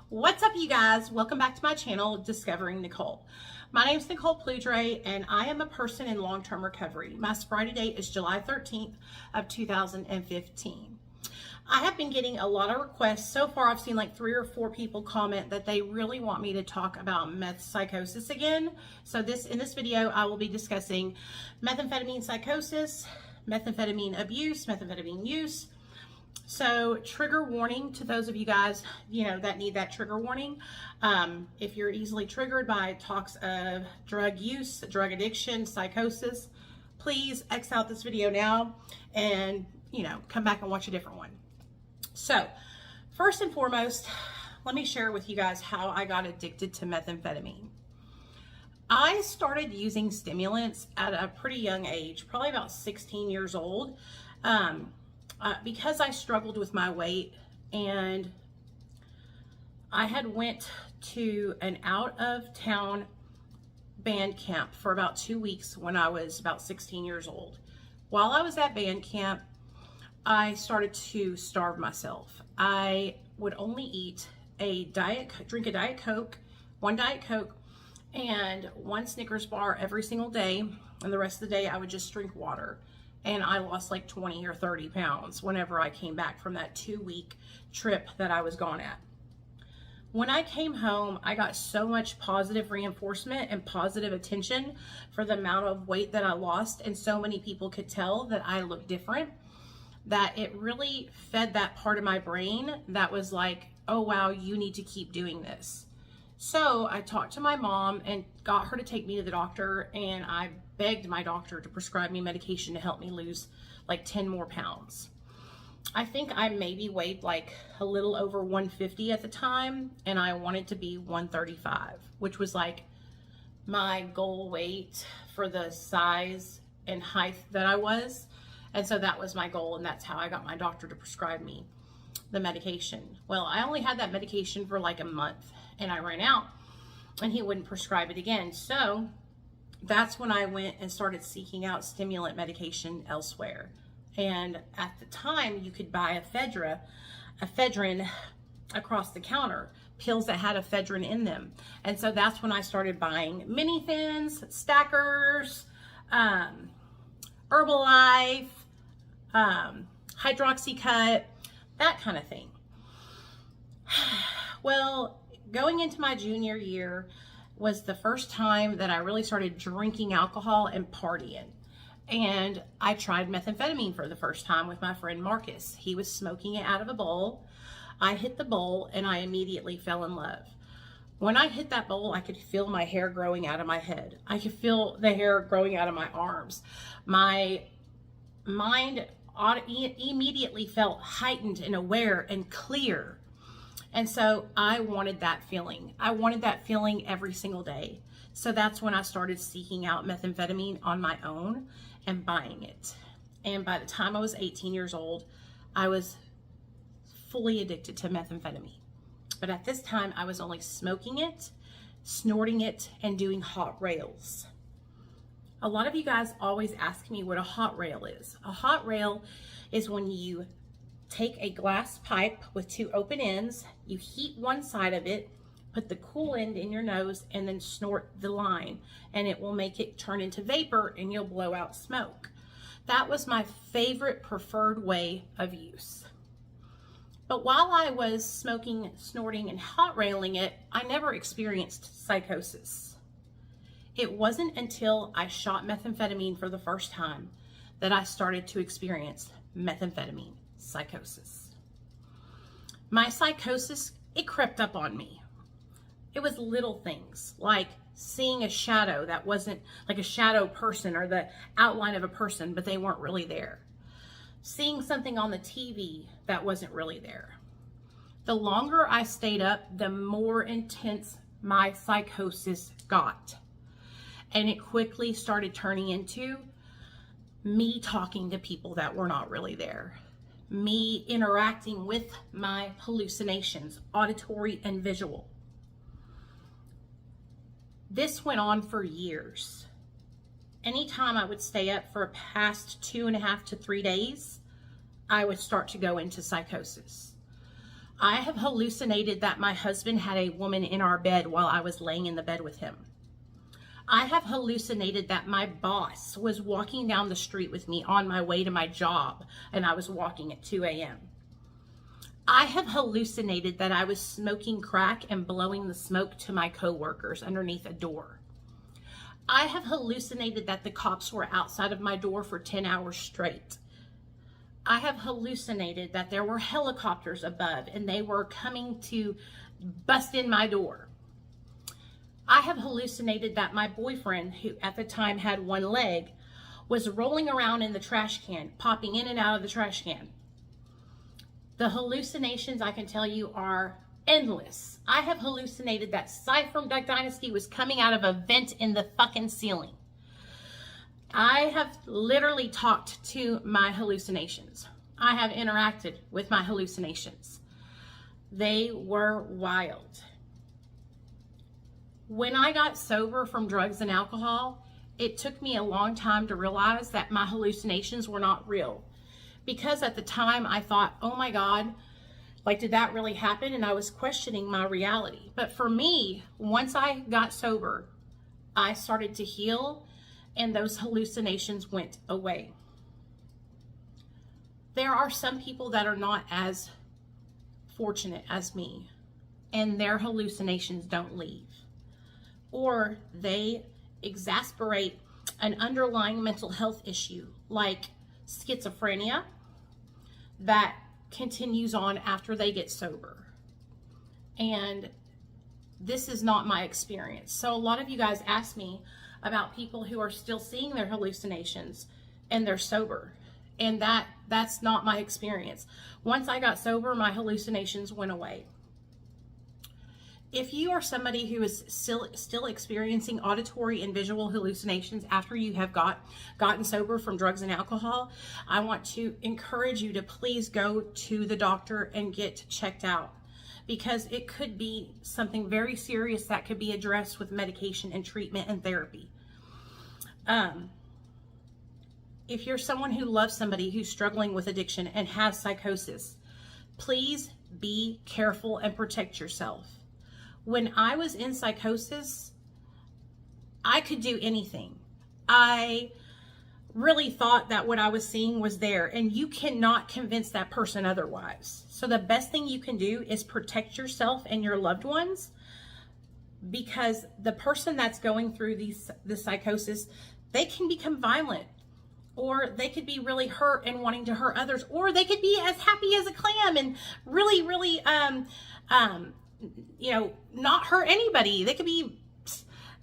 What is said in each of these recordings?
What's up, you guys? Welcome back to my channel, Discovering Nicole. My name is Nicole Pludre, and I am a person in long-term recovery. My sobriety date is July 13th of 2015. I have been getting a lot of requests. So far, I've seen like 3 or 4 people comment that they really want me to talk about meth psychosis again. So in this video, I will be discussing methamphetamine psychosis, methamphetamine abuse, methamphetamine use. So trigger warning to those of you guys, that need that trigger warning. If you're easily triggered by talks of drug use, drug addiction, psychosis, please X out this video now and, come back and watch a different one. So first and foremost, let me share with you guys how I got addicted to methamphetamine. I started using stimulants at a pretty young age, probably about 16 years old. Because I struggled with my weight, and I had went to an out-of-town band camp for about 2 weeks when I was about 16 years old. While I was at band camp, I started to starve myself. I would only drink a Diet Coke, one Diet Coke, and one Snickers bar every single day, and the rest of the day I would just drink water. And I lost like 20 or 30 pounds whenever I came back from that 2-week trip that I was gone at. When I came home, I got so much positive reinforcement and positive attention for the amount of weight that I lost, and so many people could tell that I looked different, that it really fed that part of my brain that was like, oh wow, you need to keep doing this. So I talked to my mom and got her to take me to the doctor, and I begged my doctor to prescribe me medication to help me lose like 10 more pounds. I think I maybe weighed like a little over 150 at the time, and I wanted to be 135, which was like my goal weight for the size and height that I was. And so that was my goal, and that's how I got my doctor to prescribe me the medication. Well, I only had that medication for like a month, and I ran out, and he wouldn't prescribe it again. So that's when I went and started seeking out stimulant medication elsewhere. And at the time, you could buy ephedrine across the counter, pills that had ephedrine in them. And so that's when I started buying mini thins, stackers, Herbalife, Hydroxycut, that kind of thing. Well, going into my junior year was the first time that I really started drinking alcohol and partying. And I tried methamphetamine for the first time with my friend Marcus. He was smoking it out of a bowl. I hit the bowl, and I immediately fell in love. When I hit that bowl, I could feel my hair growing out of my head. I could feel the hair growing out of my arms. My mind immediately felt heightened and aware and clear. And so I wanted that feeling. I wanted that feeling every single day. So that's when I started seeking out methamphetamine on my own and buying it. And by the time I was 18 years old, I was fully addicted to methamphetamine. But at this time, I was only smoking it, snorting it, and doing hot rails. A lot of you guys always ask me what a hot rail is. A hot rail is when you take a glass pipe with 2 open ends, you heat one side of it, put the cool end in your nose, and then snort the line, and it will make it turn into vapor, and you'll blow out smoke. That was my favorite preferred way of use. But while I was smoking, snorting, and hot railing it, I never experienced psychosis. It wasn't until I shot methamphetamine for the first time that I started to experience methamphetamine psychosis. My psychosis, it crept up on me. It was little things like seeing a shadow that wasn't like a shadow person or the outline of a person, but they weren't really there. Seeing something on the TV that wasn't really there. The longer I stayed up, the more intense my psychosis got. And it quickly started turning into me talking to people that were not really there. Me interacting with my hallucinations, auditory and visual. This went on for years. Anytime I would stay up for past 2.5 to 3 days, I would start to go into psychosis. I have hallucinated that my husband had a woman in our bed while I was laying in the bed with him. I have hallucinated that my boss was walking down the street with me on my way to my job, and I was walking at 2 a.m. I have hallucinated that I was smoking crack and blowing the smoke to my coworkers underneath a door. I have hallucinated that the cops were outside of my door for 10 hours straight. I have hallucinated that there were helicopters above and they were coming to bust in my door. I have hallucinated that my boyfriend, who at the time had one leg, was rolling around in the trash can, popping in and out of the trash can. The hallucinations, I can tell you, are endless. I have hallucinated that Cy from Duck Dynasty was coming out of a vent in the fucking ceiling. I have literally talked to my hallucinations. I have interacted with my hallucinations. They were wild. When I got sober from drugs and alcohol, it took me a long time to realize that my hallucinations were not real. Because at the time I thought, oh my God, like, did that really happen? And I was questioning my reality. But for me, once I got sober, I started to heal and those hallucinations went away. There are some people that are not as fortunate as me, and their hallucinations don't leave. Or they exacerbate an underlying mental health issue like schizophrenia that continues on after they get sober. And this is not my experience. So a lot of you guys ask me about people who are still seeing their hallucinations and they're sober. And that's not my experience. Once I got sober, my hallucinations went away. If you are somebody who is still experiencing auditory and visual hallucinations after you have gotten sober from drugs and alcohol, I want to encourage you to please go to the doctor and get checked out, because it could be something very serious that could be addressed with medication and treatment and therapy. If you're someone who loves somebody who's struggling with addiction and has psychosis, please be careful and protect yourself. When I was in psychosis, I could do anything. I really thought that what I was seeing was there, and you cannot convince that person otherwise. So the best thing you can do is protect yourself and your loved ones, because the person that's going through the psychosis, they can become violent, or they could be really hurt and wanting to hurt others, or they could be as happy as a clam and really, really, not hurt anybody. They could be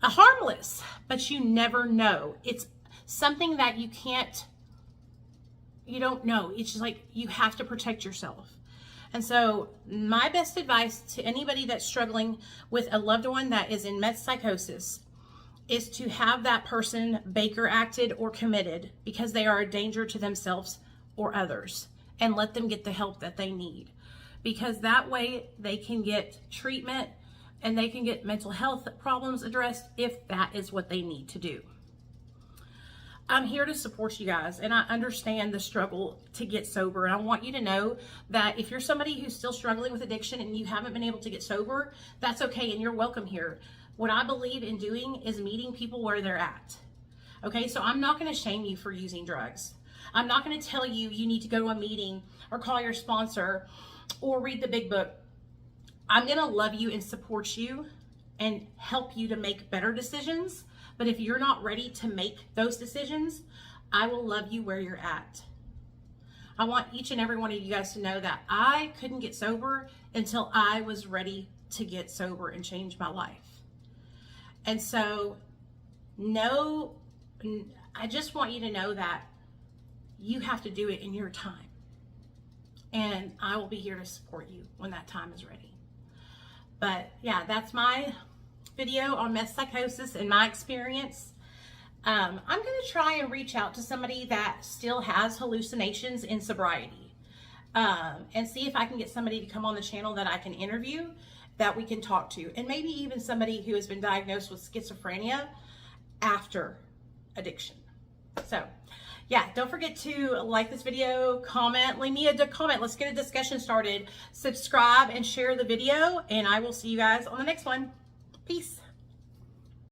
harmless, but you never know. It's something that you don't know. It's just like, you have to protect yourself. And so my best advice to anybody that's struggling with a loved one that is in meth psychosis is to have that person Baker acted or committed, because they are a danger to themselves or others, and let them get the help that they need. Because that way they can get treatment and they can get mental health problems addressed if that is what they need to do. I'm here to support you guys, and I understand the struggle to get sober. And I want you to know that if you're somebody who's still struggling with addiction and you haven't been able to get sober, that's okay, and you're welcome here. What I believe in doing is meeting people where they're at. Okay, so I'm not going to shame you for using drugs. I'm not going to tell you you need to go to a meeting or call your sponsor or read the big book. I'm going to love you and support you and help you to make better decisions. But if you're not ready to make those decisions, I will love you where you're at. I want each and every one of you guys to know that I couldn't get sober until I was ready to get sober and change my life. And so, I just want you to know that you have to do it in your time. And I will be here to support you when that time is ready. But yeah, that's my video on meth psychosis and my experience. I'm going to try and reach out to somebody that still has hallucinations in sobriety, and see if I can get somebody to come on the channel that I can interview, that we can talk to, and maybe even somebody who has been diagnosed with schizophrenia after addiction. So yeah, don't forget to like this video, comment, leave me a comment. Let's get a discussion started. Subscribe and share the video, and I will see you guys on the next one. Peace.